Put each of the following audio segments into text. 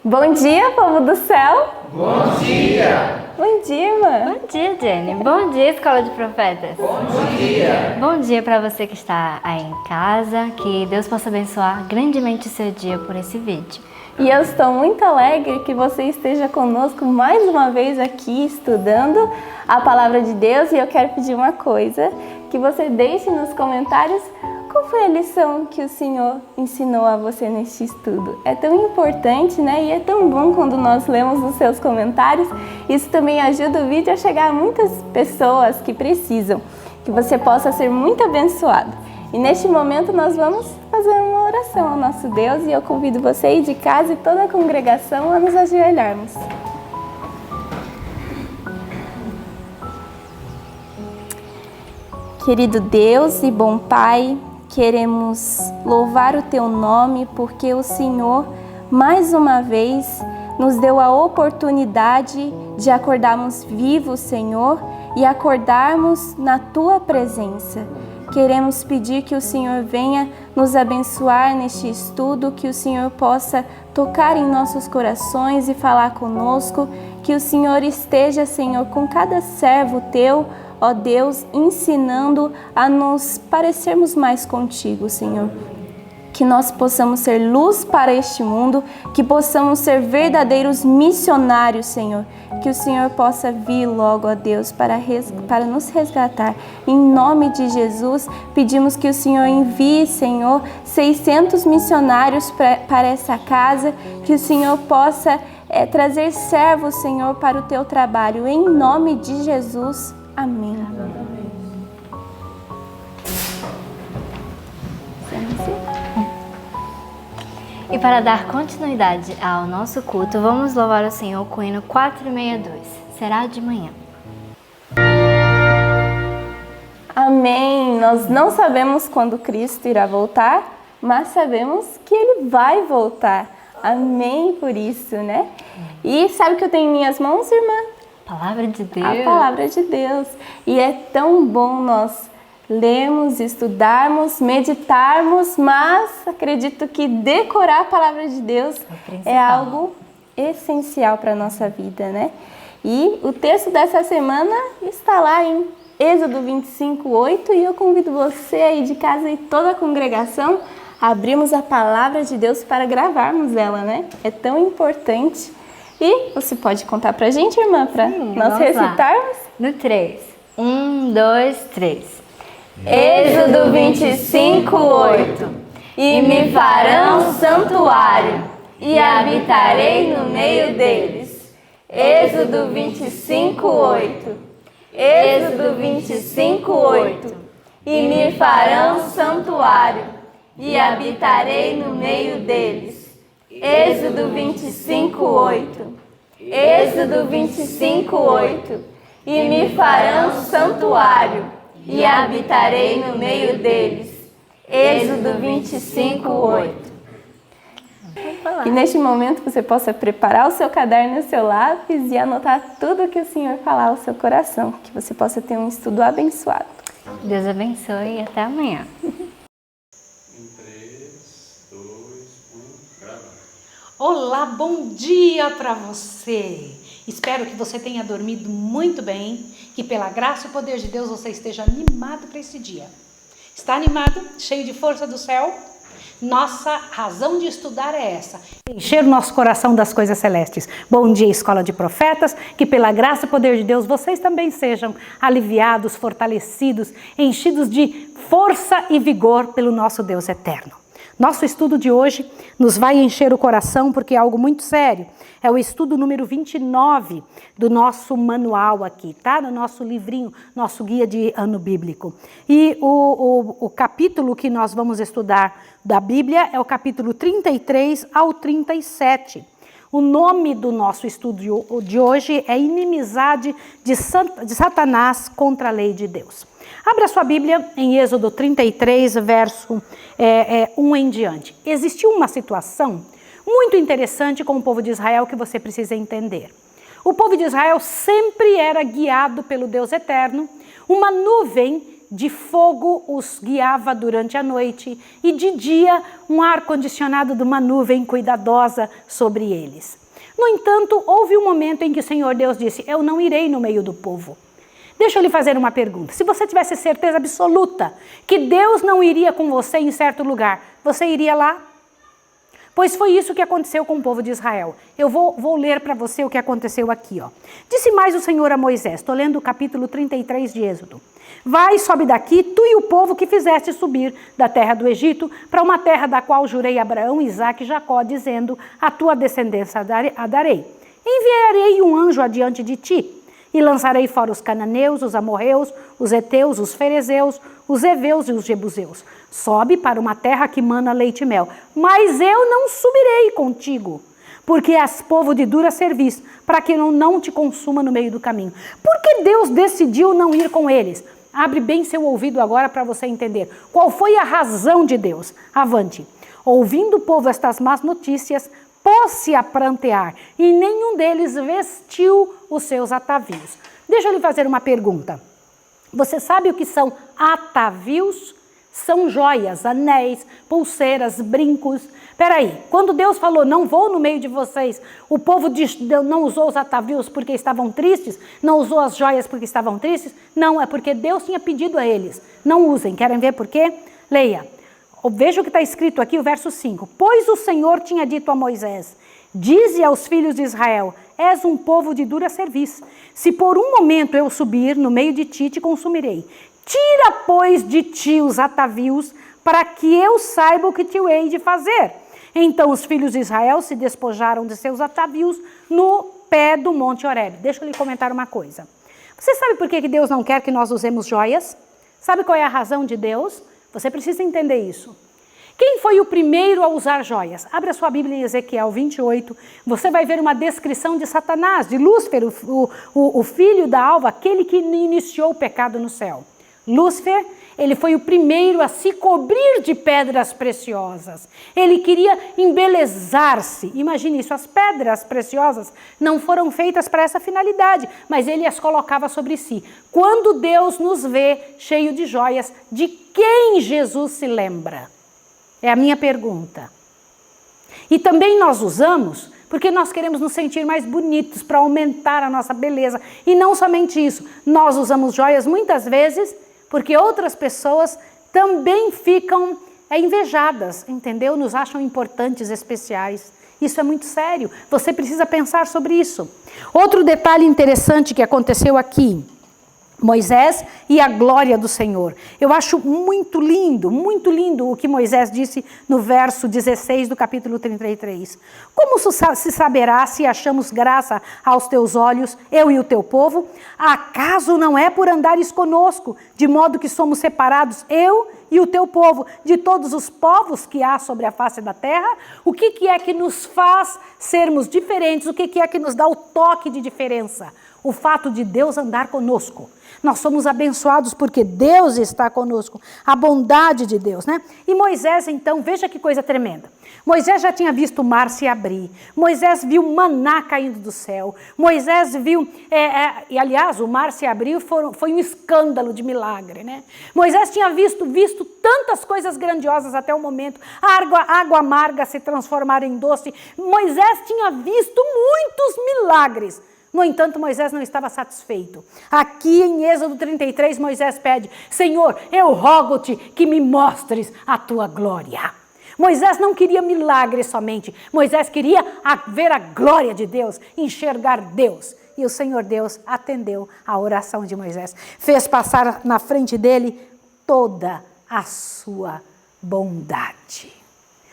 Bom dia, povo do céu! Bom dia! Bom dia, irmã! Bom dia, Jenny! Bom dia, Escola de Profetas! Bom dia! Bom dia para você que está aí em casa, que Deus possa abençoar grandemente o seu dia por esse vídeo. E eu estou muito alegre que você esteja conosco mais uma vez aqui estudando a Palavra de Deus, e eu quero pedir uma coisa, que você deixe nos comentários qual foi a lição que o Senhor ensinou a você neste estudo. É tão importante, né? E é tão bom quando nós lemos os seus comentários. Isso também ajuda o vídeo a chegar a muitas pessoas que precisam, que você possa ser muito abençoado. E neste momento nós vamos fazer uma oração ao nosso Deus, e eu convido você aí de casa e toda a congregação a nos ajoelharmos. Querido Deus e bom Pai, queremos louvar o Teu nome porque o Senhor, mais uma vez, nos deu a oportunidade de acordarmos vivos, Senhor, e acordarmos na Tua presença. Queremos pedir que o Senhor venha nos abençoar neste estudo, que o Senhor possa tocar em nossos corações e falar conosco, que o Senhor esteja, Senhor, com cada servo Teu, ó Deus, ensinando a nos parecermos mais contigo, Senhor. Que nós possamos ser luz para este mundo, que possamos ser verdadeiros missionários, Senhor. Que o Senhor possa vir logo, ó Deus, para nos resgatar. Em nome de Jesus, pedimos que o Senhor envie, Senhor, 600 missionários para essa casa, que o Senhor possa trazer servos, Senhor, para o Teu trabalho. Em nome de Jesus. Amém. E para dar continuidade ao nosso culto, vamos louvar o Senhor com o hino 462. Será de manhã. Amém. Nós não sabemos quando Cristo irá voltar, mas sabemos que Ele vai voltar. Amém por isso, né? E sabe o que eu tenho em minhas mãos, irmã? Palavra de Deus. A Palavra de Deus. E é tão bom nós lermos, estudarmos, meditarmos, mas acredito que decorar a Palavra de Deus é algo essencial para a nossa vida, né? E o texto dessa semana está lá em Êxodo 25:8, e eu convido você aí de casa e toda a congregação a abrirmos a Palavra de Deus para gravarmos ela, né? É tão importante. E você pode contar pra gente, irmã, para nós recitarmos? Lá. No 3. 1, 2, 3. Êxodo 25:8. E me farão santuário, e habitarei no meio deles. Êxodo 25:8. Êxodo 25:8. E me farão santuário, e habitarei no meio deles. Êxodo 25:8. Êxodo 25:8. E me farão santuário, e habitarei no meio deles. Êxodo 25:8. E neste momento você possa preparar o seu caderno e o seu lápis e anotar tudo o que o Senhor falar ao seu coração. Que você possa ter um estudo abençoado. Deus abençoe e até amanhã. Olá, bom dia para você! Espero que você tenha dormido muito bem, que pela graça e poder de Deus você esteja animado para esse dia. Está animado? Cheio de força do céu? Nossa razão de estudar é essa: encher o nosso coração das coisas celestes. Bom dia, Escola de Profetas, que pela graça e poder de Deus vocês também sejam aliviados, fortalecidos, enchidos de força e vigor pelo nosso Deus eterno. Nosso estudo de hoje nos vai encher o coração porque é algo muito sério. É o estudo número 29 do nosso manual aqui, tá? No nosso livrinho, nosso guia de ano bíblico. E o capítulo que nós vamos estudar da Bíblia é o capítulo 33 ao 37. O nome do nosso estudo de hoje é Inimizade de Satanás contra a Lei de Deus. Abra sua Bíblia em Êxodo 33, verso 1 em diante. Existiu uma situação muito interessante com o povo de Israel que você precisa entender. O povo de Israel sempre era guiado pelo Deus eterno. Uma nuvem de fogo os guiava durante a noite, e de dia um ar-condicionado de uma nuvem cuidadosa sobre eles. No entanto, houve um momento em que o Senhor Deus disse: eu não irei no meio do povo. Deixa eu lhe fazer uma pergunta. Se você tivesse certeza absoluta que Deus não iria com você em certo lugar, você iria lá? Pois foi isso que aconteceu com o povo de Israel. Eu vou ler para você o que aconteceu aqui. Disse mais o Senhor a Moisés, estou lendo o capítulo 33 de Êxodo. Vai, sobe daqui, tu e o povo que fizeste subir da terra do Egito, para uma terra da qual jurei a Abraão, Isaque e Jacó, dizendo: a tua descendência a darei. Enviarei um anjo adiante de ti, e lançarei fora os cananeus, os amorreus, os heteus, os ferezeus, os heveus e os jebuseus. Sobe para uma terra que mana leite e mel. Mas eu não subirei contigo, porque és povo de dura cerviz, para que eu não te consuma no meio do caminho. Por que Deus decidiu não ir com eles? Abre bem seu ouvido agora para você entender. Qual foi a razão de Deus? Avante. Ouvindo o povo estas más notícias, pôs-se a prantear, e nenhum deles vestiu os seus atavios. Deixa eu lhe fazer uma pergunta. Você sabe o que são atavios? São joias, anéis, pulseiras, brincos. Peraí, quando Deus falou, não vou no meio de vocês, o povo não usou os atavios porque estavam tristes? Não usou as joias porque estavam tristes? Não, é porque Deus tinha pedido a eles. Não usem. Querem ver por quê? Leia. Veja o que está escrito aqui, o verso 5. Pois o Senhor tinha dito a Moisés: dize aos filhos de Israel: és um povo de dura cerviz. Se por um momento eu subir no meio de ti, te consumirei. Tira, pois, de ti os atavios, para que eu saiba o que te hei de fazer. Então os filhos de Israel se despojaram de seus atavios no pé do Monte Horebe. Deixa eu lhe comentar uma coisa. Você sabe por que Deus não quer que nós usemos joias? Sabe qual é a razão de Deus? Você precisa entender isso. Quem foi o primeiro a usar joias? Abra sua Bíblia em Ezequiel 28. Você vai ver uma descrição de Satanás, de Lúcifer, o filho da alva, aquele que iniciou o pecado no céu. Lúcifer, ele foi o primeiro a se cobrir de pedras preciosas. Ele queria embelezar-se. Imagine isso, as pedras preciosas não foram feitas para essa finalidade, mas ele as colocava sobre si. Quando Deus nos vê cheio de joias, de quem Jesus se lembra? É a minha pergunta. E também nós usamos porque nós queremos nos sentir mais bonitos, para aumentar a nossa beleza. E não somente isso, nós usamos joias muitas vezes porque outras pessoas também ficam invejadas, entendeu? Nos acham importantes, especiais. Isso é muito sério. Você precisa pensar sobre isso. Outro detalhe interessante que aconteceu aqui. Moisés e a glória do Senhor. Eu acho muito lindo o que Moisés disse no verso 16 do capítulo 33. Como se saberá se achamos graça aos teus olhos, eu e o teu povo? Acaso não é por andares conosco, de modo que somos separados, eu e o teu povo, de todos os povos que há sobre a face da terra? O que é que nos faz sermos diferentes? O que é que nos dá o toque de diferença? O fato de Deus andar conosco. Nós somos abençoados porque Deus está conosco. A bondade de Deus, né? E Moisés, então, veja que coisa tremenda. Moisés já tinha visto o mar se abrir. Moisés viu maná caindo do céu. Moisés viu... e, aliás, o mar se abriu, foi um escândalo de milagre, né? Moisés tinha visto tantas coisas grandiosas até o momento. A água amarga se transformar em doce. Moisés tinha visto muitos milagres. No entanto, Moisés não estava satisfeito. Aqui em Êxodo 33, Moisés pede: Senhor, eu rogo-te que me mostres a tua glória. Moisés não queria milagres somente. Moisés queria ver a glória de Deus, enxergar Deus. E o Senhor Deus atendeu a oração de Moisés. Fez passar na frente dele toda a sua bondade.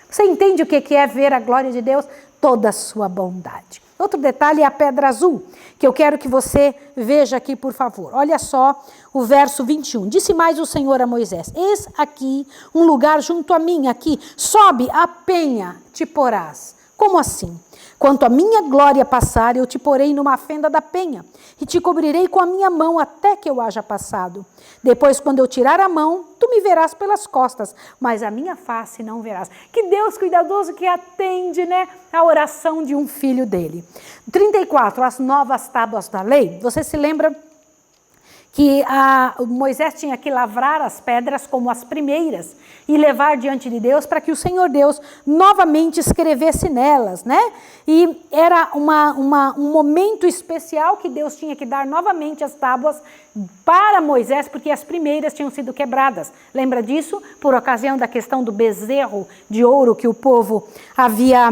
Você entende o que é ver a glória de Deus? Toda a sua bondade. Outro detalhe é a pedra azul, que eu quero que você veja aqui, por favor. Olha só o verso 21. Disse mais o Senhor a Moisés: eis aqui um lugar junto a mim, aqui. Sobe a penha, te porás. Como assim? Quanto a minha glória passar, eu te porei numa fenda da penha, e te cobrirei com a minha mão até que eu haja passado. Depois, quando eu tirar a mão, tu me verás pelas costas, mas a minha face não verás. Que Deus cuidadoso que atende, né, a oração de um filho dele. 34, as novas tábuas da lei. Você se lembra que Moisés tinha que lavrar as pedras como as primeiras e levar diante de Deus para que o Senhor Deus novamente escrevesse nelas, né? E era um momento especial que Deus tinha que dar novamente as tábuas para Moisés, porque as primeiras tinham sido quebradas. Lembra disso? Por ocasião da questão do bezerro de ouro que o povo havia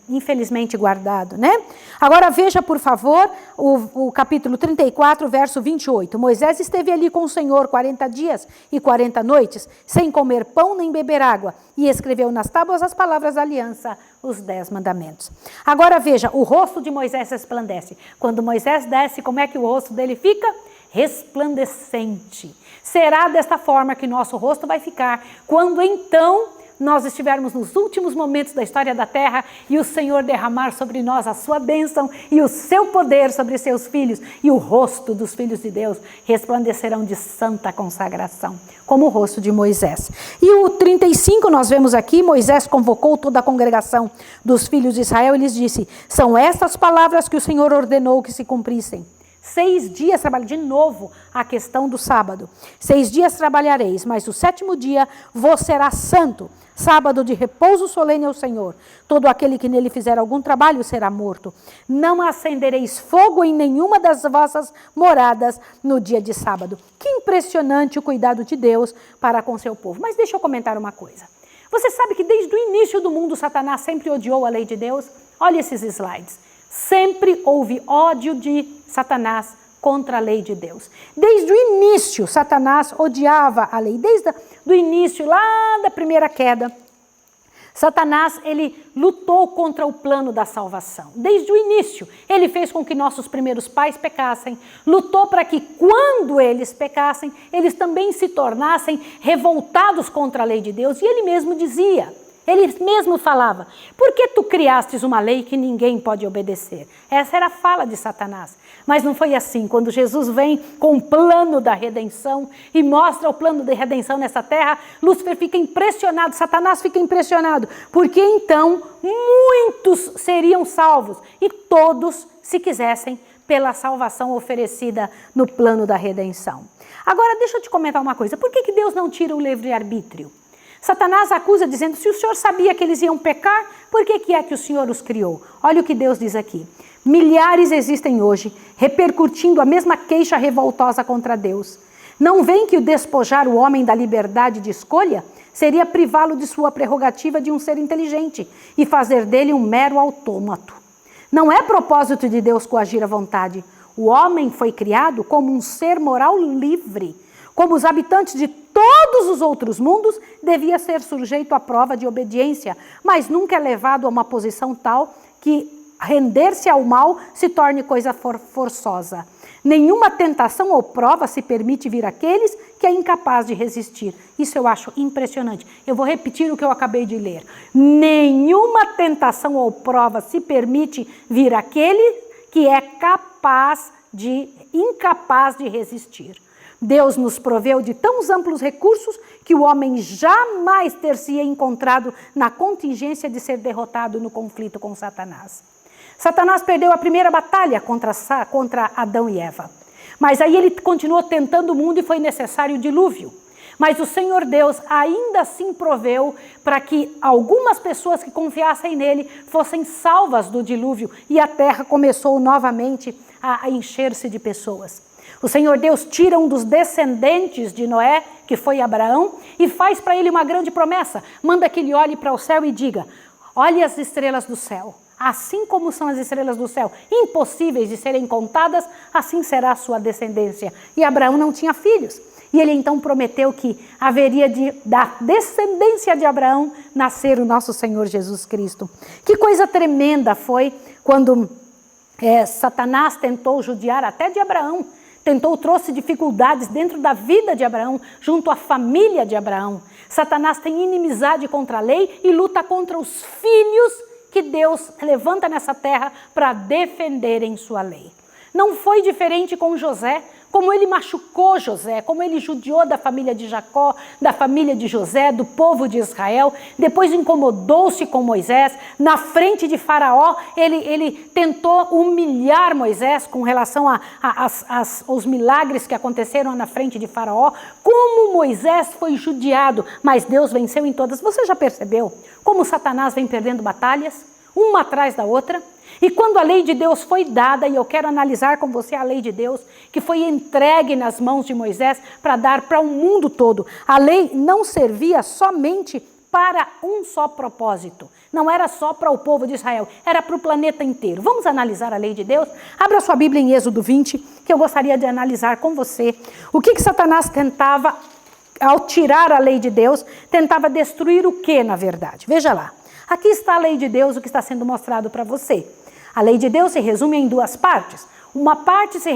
infelizmente guardado, né? Agora veja, por favor, o capítulo 34, verso 28. Moisés esteve ali com o Senhor 40 dias e 40 noites, sem comer pão nem beber água, e escreveu nas tábuas as palavras da aliança, os 10 mandamentos. Agora veja, o rosto de Moisés resplandece. Quando Moisés desce, como é que o rosto dele fica? Resplandecente. Será desta forma que nosso rosto vai ficar quando então nós estivermos nos últimos momentos da história da terra e o Senhor derramar sobre nós a sua bênção e o seu poder sobre seus filhos, e o rosto dos filhos de Deus resplandecerão de santa consagração, como o rosto de Moisés. E o 35 nós vemos aqui, Moisés convocou toda a congregação dos filhos de Israel e lhes disse: são estas palavras que o Senhor ordenou que se cumprissem. 6 dias trabalho, de novo a questão do sábado. 6 dias trabalhareis, mas o 7º dia vos será santo, sábado de repouso solene ao Senhor. Todo aquele que nele fizer algum trabalho será morto. Não acendereis fogo em nenhuma das vossas moradas no dia de sábado. Que impressionante o cuidado de Deus para com seu povo. Mas deixa eu comentar uma coisa. Você sabe que desde o início do mundo Satanás sempre odiou a lei de Deus? Olha esses slides. Sempre houve ódio de Satanás contra a lei de Deus. Desde o início, Satanás odiava a lei. Desde o início, lá da primeira queda, Satanás, ele lutou contra o plano da salvação. Desde o início, ele fez com que nossos primeiros pais pecassem, lutou para que quando eles pecassem, eles também se tornassem revoltados contra a lei de Deus. E ele mesmo dizia, ele mesmo falava: por que tu criastes uma lei que ninguém pode obedecer? Essa era a fala de Satanás. Mas não foi assim. Quando Jesus vem com o plano da redenção e mostra o plano de redenção nessa terra, Lúcifer fica impressionado, Satanás fica impressionado, porque então muitos seriam salvos e todos, se quisessem, pela salvação oferecida no plano da redenção. Agora deixa eu te comentar uma coisa. Por que Deus não tira o livre-arbítrio? Satanás acusa dizendo: se o Senhor sabia que eles iam pecar, por que é que o Senhor os criou? Olha o que Deus diz aqui. Milhares existem hoje, repercutindo a mesma queixa revoltosa contra Deus. Não veem que o despojar o homem da liberdade de escolha seria privá-lo de sua prerrogativa de um ser inteligente e fazer dele um mero autômato. Não é propósito de Deus coagir a vontade. O homem foi criado como um ser moral livre. Como os habitantes de todos os outros mundos, devia ser sujeito à prova de obediência, mas nunca é levado a uma posição tal que render-se ao mal se torne coisa forçosa. Nenhuma tentação ou prova se permite vir àqueles que é incapaz de resistir. Isso eu acho impressionante. Eu vou repetir o que eu acabei de ler. Nenhuma tentação ou prova se permite vir àquele que é incapaz de resistir. Deus nos proveu de tão amplos recursos que o homem jamais ter-se encontrado na contingência de ser derrotado no conflito com Satanás. Satanás perdeu a primeira batalha contra Adão e Eva. Mas aí ele continuou tentando o mundo e foi necessário o dilúvio. Mas o Senhor Deus ainda assim proveu para que algumas pessoas que confiassem nele fossem salvas do dilúvio e a terra começou novamente a encher-se de pessoas. O Senhor Deus tira um dos descendentes de Noé, que foi Abraão, e faz para ele uma grande promessa. Manda que ele olhe para o céu e diga: olhe as estrelas do céu. Assim como são as estrelas do céu, impossíveis de serem contadas, assim será a sua descendência. E Abraão não tinha filhos. E ele então prometeu que haveria da descendência de Abraão nascer o nosso Senhor Jesus Cristo. Que coisa tremenda foi quando Satanás tentou judiar até de Abraão. Trouxe dificuldades dentro da vida de Abraão, junto à família de Abraão. Satanás tem inimizade contra a lei e luta contra os filhos que Deus levanta nessa terra para defenderem sua lei. Não foi diferente com José. como ele machucou José, como ele judiou da família de Jacó, da família de José, do povo de Israel. Depois incomodou-se com Moisés. Na frente de Faraó, ele tentou humilhar Moisés com relação aos milagres que aconteceram na frente de Faraó. Como Moisés foi judiado, mas Deus venceu em todas. Você já percebeu como Satanás vem perdendo batalhas, uma atrás da outra? E quando a lei de Deus foi dada, e eu quero analisar com você a lei de Deus, que foi entregue nas mãos de Moisés para dar para o mundo todo. A lei não servia somente para um só propósito. Não era só para o povo de Israel, era para o planeta inteiro. Vamos analisar a lei de Deus? Abra sua Bíblia em Êxodo 20, que eu gostaria de analisar com você. O que Satanás tentava, ao tirar a lei de Deus, tentava destruir o que, na verdade? Veja lá. Aqui está a lei de Deus, o que está sendo mostrado para você. A lei de Deus se resume em duas partes. Uma parte se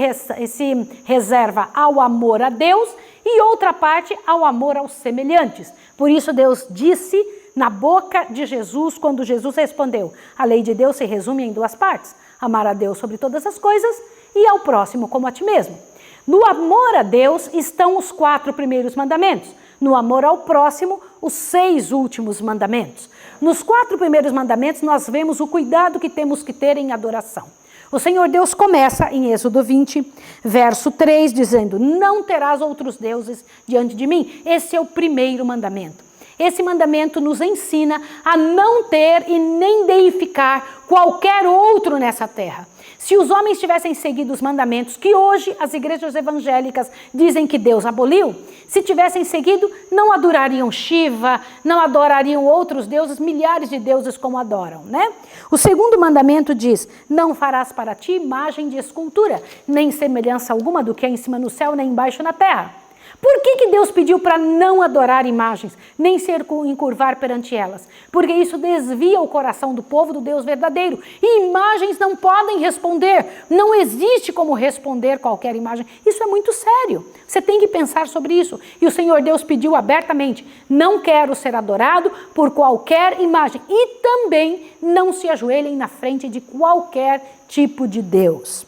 reserva ao amor a Deus e outra parte ao amor aos semelhantes. Por isso Deus disse na boca de Jesus, quando Jesus respondeu, a lei de Deus se resume em duas partes. Amar a Deus sobre todas as coisas e ao próximo como a ti mesmo. No amor a Deus estão os 4 primeiros mandamentos. No amor ao próximo, os 6 últimos mandamentos. Nos 4 primeiros mandamentos, nós vemos o cuidado que temos que ter em adoração. O Senhor Deus começa em Êxodo 20, verso 3, dizendo, não terás outros deuses diante de mim. Esse é o primeiro mandamento. Esse mandamento nos ensina a não ter e nem deificar qualquer outro nessa terra. Se os homens tivessem seguido os mandamentos que hoje as igrejas evangélicas dizem que Deus aboliu, se tivessem seguido, não adorariam Shiva, não adorariam outros deuses, milhares de deuses como adoram, né? O segundo mandamento diz, não farás para ti imagem de escultura, nem semelhança alguma do que é em cima no céu, nem embaixo na terra. Por que Deus pediu para não adorar imagens, nem se encurvar perante elas? Porque isso desvia o coração do povo do Deus verdadeiro. E imagens não podem responder. Não existe como responder qualquer imagem. Isso é muito sério. Você tem que pensar sobre isso. E o Senhor Deus pediu abertamente, não quero ser adorado por qualquer imagem. E também não se ajoelhem na frente de qualquer tipo de Deus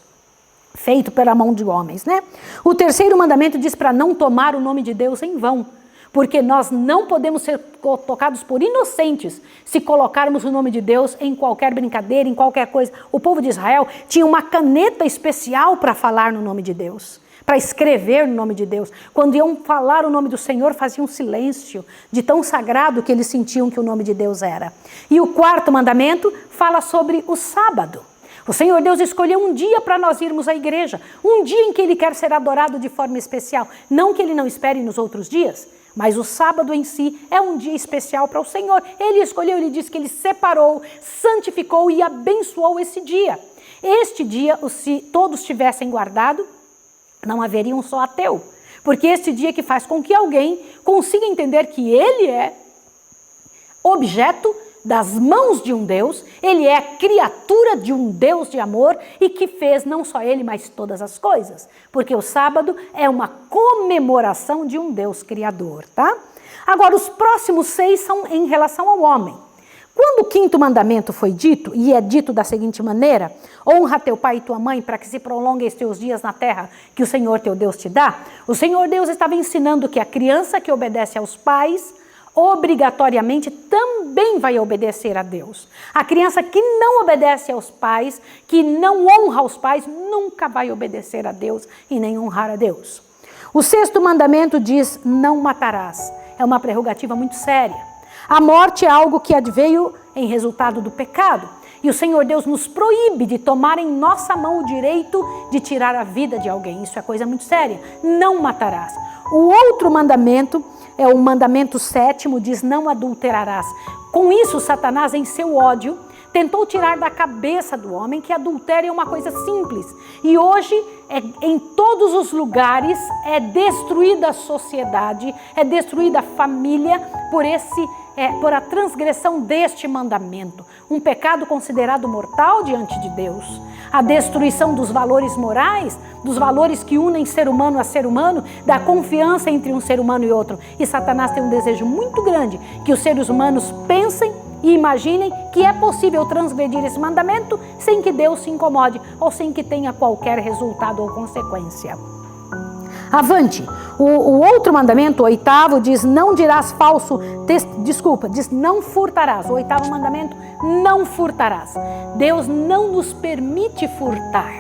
feito pela mão de homens, né? O terceiro mandamento diz para não tomar o nome de Deus em vão, porque nós não podemos ser tocados por inocentes se colocarmos o nome de Deus em qualquer brincadeira, em qualquer coisa. O povo de Israel tinha uma caneta especial para falar no nome de Deus, para escrever no nome de Deus. Quando iam falar o nome do Senhor, faziam silêncio, de tão sagrado que eles sentiam que o nome de Deus era. E o quarto mandamento fala sobre o sábado. O Senhor Deus escolheu um dia para nós irmos à igreja, um dia em que Ele quer ser adorado de forma especial. Não que Ele não espere nos outros dias, mas o sábado em si é um dia especial para o Senhor. Ele escolheu, Ele disse que Ele separou, santificou e abençoou esse dia. Este dia, se todos tivessem guardado, não haveria um só ateu. Porque este dia que faz com que alguém consiga entender que ele é objeto das mãos de um Deus, ele é criatura de um Deus de amor e que fez não só ele, mas todas as coisas. Porque o sábado é uma comemoração de um Deus criador, tá? Agora, os próximos 6 são em relação ao homem. Quando o 5º mandamento foi dito, e é dito da seguinte maneira, honra teu pai e tua mãe para que se prolonguem os teus dias na terra que o Senhor teu Deus te dá, o Senhor Deus estava ensinando que a criança que obedece aos pais, obrigatoriamente também vai obedecer a Deus. A criança que não obedece aos pais, que não honra os pais, nunca vai obedecer a Deus e nem honrar a Deus. O 6º mandamento diz, não matarás. É uma prerrogativa muito séria. A morte é algo que adveio em resultado do pecado. E o Senhor Deus nos proíbe de tomar em nossa mão o direito de tirar a vida de alguém. Isso é coisa muito séria. Não matarás. O outro mandamento é o mandamento 7º, diz não adulterarás. Com isso, Satanás, em seu ódio, tentou tirar da cabeça do homem que adultério é uma coisa simples. E hoje, em todos os lugares, é destruída a sociedade, é destruída a família por a transgressão deste mandamento. Um pecado considerado mortal diante de Deus. A destruição dos valores morais, dos valores que unem ser humano a ser humano, da confiança entre um ser humano e outro. E Satanás tem um desejo muito grande que os seres humanos pensem e imaginem que é possível transgredir esse mandamento sem que Deus se incomode ou sem que tenha qualquer resultado ou consequência. Avante. O outro mandamento, o oitavo, diz não dirás falso, diz não furtarás. O oitavo mandamento, não furtarás. Deus não nos permite furtar,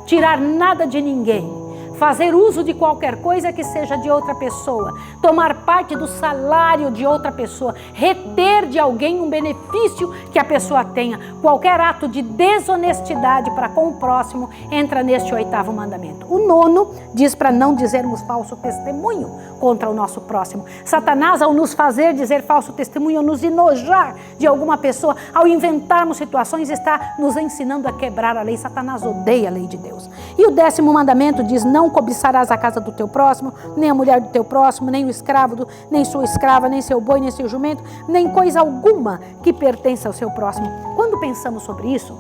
tirar nada de ninguém, fazer uso de qualquer coisa que seja de outra pessoa, tomar parte do salário de outra pessoa, reter de alguém um benefício que a pessoa tenha. Qualquer ato de desonestidade para com o próximo entra neste oitavo mandamento. O nono diz para não dizermos falso testemunho contra o nosso próximo. Satanás, ao nos fazer dizer falso testemunho, ao nos enojar de alguma pessoa, ao inventarmos situações, está nos ensinando a quebrar a lei. Satanás odeia a lei de Deus. E o 10º mandamento diz não cobiçarás a casa do teu próximo, nem a mulher do teu próximo, nem o escravo, nem sua escrava, nem seu boi, nem seu jumento, nem coisa alguma que pertença ao seu próximo. Quando pensamos sobre isso,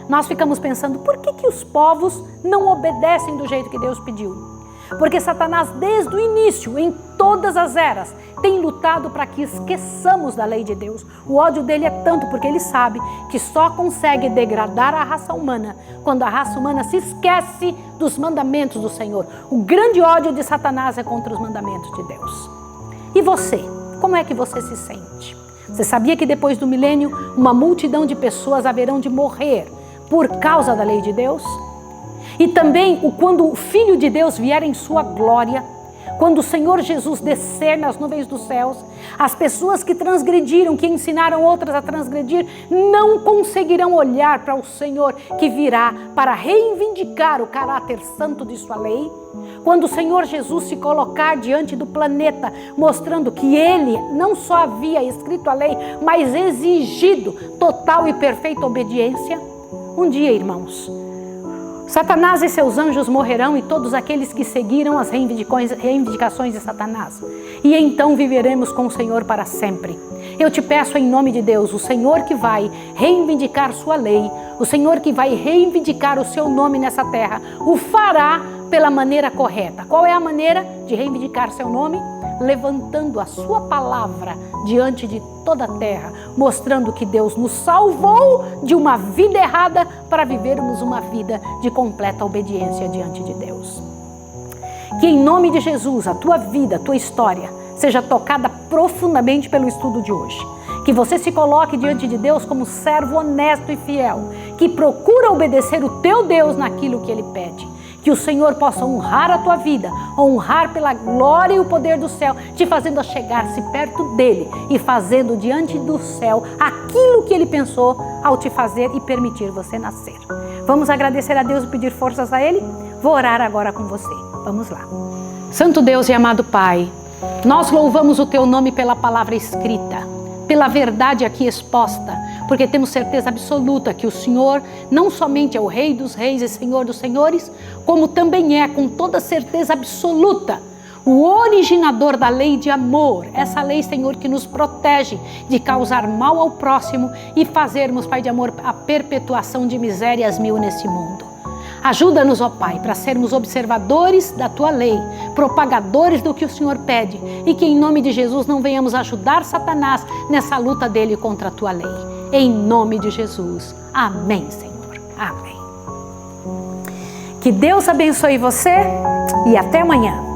nós ficamos pensando, por que os povos não obedecem do jeito que Deus pediu? Porque Satanás, desde o início, em todas as eras, tem lutado para que esqueçamos da lei de Deus. O ódio dele é tanto porque ele sabe que só consegue degradar a raça humana quando a raça humana se esquece dos mandamentos do Senhor. O grande ódio de Satanás é contra os mandamentos de Deus. E você? Como é que você se sente? Você sabia que depois do milênio, uma multidão de pessoas haverão de morrer por causa da lei de Deus? E também quando o Filho de Deus vier em sua glória, quando o Senhor Jesus descer nas nuvens dos céus, as pessoas que transgrediram, que ensinaram outras a transgredir, não conseguirão olhar para o Senhor que virá para reivindicar o caráter santo de sua lei. Quando o Senhor Jesus se colocar diante do planeta, mostrando que ele não só havia escrito a lei, mas exigido total e perfeita obediência. Um dia, irmãos, Satanás e seus anjos morrerão e todos aqueles que seguiram as reivindicações de Satanás. E então viveremos com o Senhor para sempre. Eu te peço em nome de Deus, o Senhor que vai reivindicar sua lei, o Senhor que vai reivindicar o seu nome nessa terra, o fará pela maneira correta. Qual é a maneira de reivindicar seu nome? Levantando a sua palavra diante de toda a terra, mostrando que Deus nos salvou de uma vida errada para vivermos uma vida de completa obediência diante de Deus. Que em nome de Jesus, a tua vida, a tua história, seja tocada profundamente pelo estudo de hoje. Que você se coloque diante de Deus como servo honesto e fiel, que procura obedecer o teu Deus naquilo que Ele pede. Que o Senhor possa honrar a tua vida, honrar pela glória e o poder do céu, te fazendo chegar-se perto dEle e fazendo diante do céu aquilo que Ele pensou ao te fazer e permitir você nascer. Vamos agradecer a Deus e pedir forças a Ele? Vou orar agora com você. Vamos lá. Santo Deus e amado Pai, nós louvamos o Teu nome pela palavra escrita, pela verdade aqui exposta, porque temos certeza absoluta que o Senhor não somente é o Rei dos Reis e Senhor dos Senhores, como também é, com toda certeza absoluta, o originador da lei de amor, essa lei, Senhor, que nos protege de causar mal ao próximo e fazermos, Pai de amor, a perpetuação de misérias mil nesse mundo. Ajuda-nos, ó Pai, para sermos observadores da Tua lei, propagadores do que o Senhor pede e que em nome de Jesus não venhamos ajudar Satanás nessa luta dele contra a Tua lei. Em nome de Jesus. Amém, Senhor. Amém. Que Deus abençoe você e até amanhã.